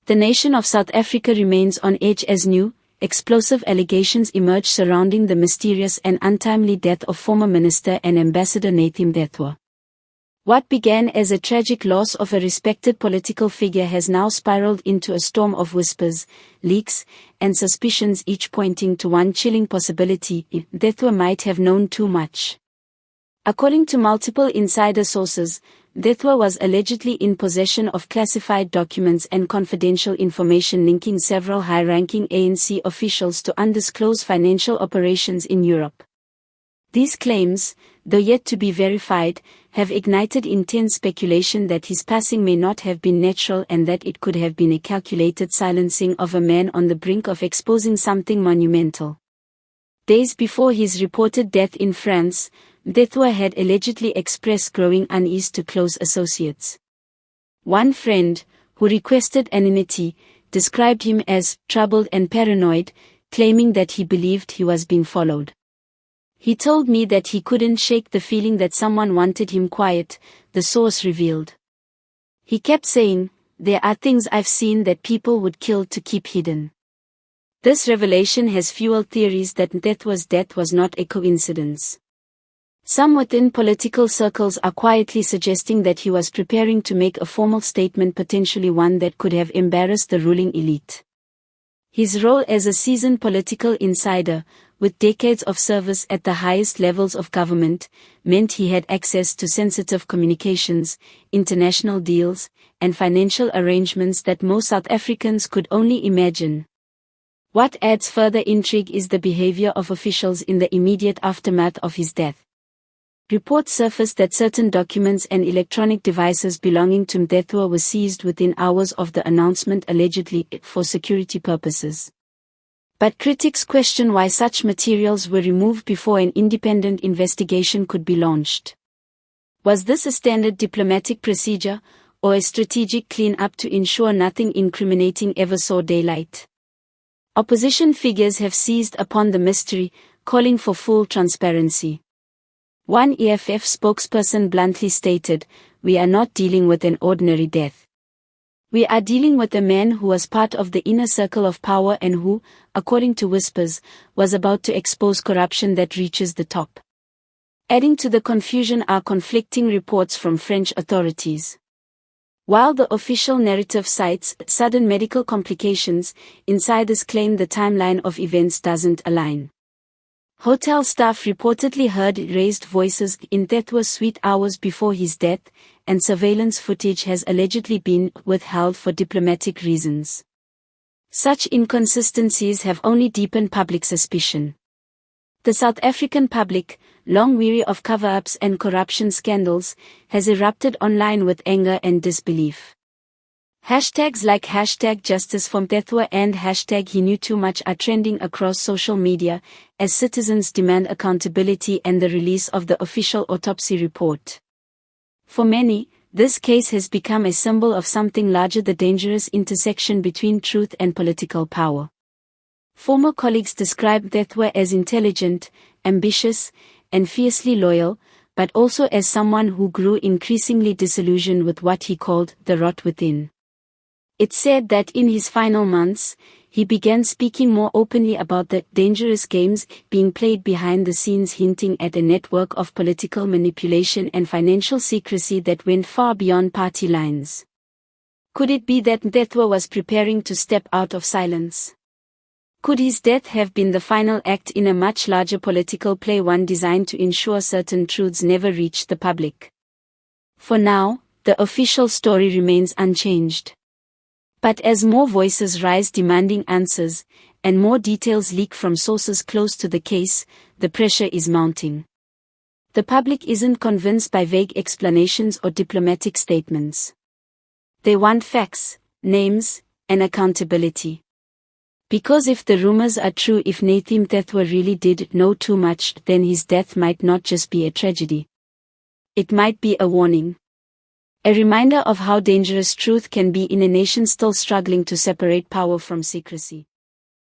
The nation of South Africa remains on edge as new, explosive allegations emerge surrounding the mysterious and untimely death of former Minister and Ambassador Nathi Mthethwa. What began as a tragic loss of a respected political figure has now spiraled into a storm of whispers, leaks, and suspicions, each pointing to one chilling possibility: Mthethwa might have known too much. According to multiple insider sources, Mthethwa was allegedly in possession of classified documents and confidential information linking several high-ranking ANC officials to undisclosed financial operations in Europe. These claims, though yet to be verified, have ignited intense speculation that his passing may not have been natural and that it could have been a calculated silencing of a man on the brink of exposing something monumental. Days before his reported death in France, Mthethwa had allegedly expressed growing unease to close associates. One friend, who requested anonymity, described him as troubled and paranoid, claiming that he believed he was being followed. "He told me that he couldn't shake the feeling that someone wanted him quiet," the source revealed. "He kept saying, 'There are things I've seen that people would kill to keep hidden.'" This revelation has fueled theories that Mthethwa's death was not a coincidence. Some within political circles are quietly suggesting that he was preparing to make a formal statement, potentially one that could have embarrassed the ruling elite. His role as a seasoned political insider, with decades of service at the highest levels of government, meant he had access to sensitive communications, international deals, and financial arrangements that most South Africans could only imagine. What adds further intrigue is the behavior of officials in the immediate aftermath of his death. Reports surfaced that certain documents and electronic devices belonging to Mthethwa were seized within hours of the announcement, allegedly for security purposes. But critics question why such materials were removed before an independent investigation could be launched. Was this a standard diplomatic procedure, or a strategic clean-up to ensure nothing incriminating ever saw daylight? Opposition figures have seized upon the mystery, calling for full transparency. One EFF spokesperson bluntly stated, "We are not dealing with an ordinary death. We are dealing with a man who was part of the inner circle of power and who, according to whispers, was about to expose corruption that reaches the top." Adding to the confusion are conflicting reports from French authorities. While the official narrative cites sudden medical complications, insiders claim the timeline of events doesn't align. Hotel staff reportedly heard raised voices in Mthethwa's suite hours before his death, and surveillance footage has allegedly been withheld for diplomatic reasons. Such inconsistencies have only deepened public suspicion. The South African public, long weary of cover-ups and corruption scandals, has erupted online with anger and disbelief. Hashtags like #JusticeForMthethwa and #HeKnew-Too-Much are trending across social media, as citizens demand accountability and the release of the official autopsy report. For many, this case has become a symbol of something larger: the dangerous intersection between truth and political power. Former colleagues describe Mthethwa as intelligent, ambitious, and fiercely loyal, but also as someone who grew increasingly disillusioned with what he called the rot within. It's said that in his final months, he began speaking more openly about the dangerous games being played behind the scenes, hinting at a network of political manipulation and financial secrecy that went far beyond party lines. Could it be that Mthethwa was preparing to step out of silence? Could his death have been the final act in a much larger political play, one designed to ensure certain truths never reach the public? For now, the official story remains unchanged. But as more voices rise demanding answers, and more details leak from sources close to the case, the pressure is mounting. The public isn't convinced by vague explanations or diplomatic statements. They want facts, names, and accountability. Because if the rumors are true, if Nathi Mthethwa really did know too much, then his death might not just be a tragedy. It might be a warning. A reminder of how dangerous truth can be in a nation still struggling to separate power from secrecy.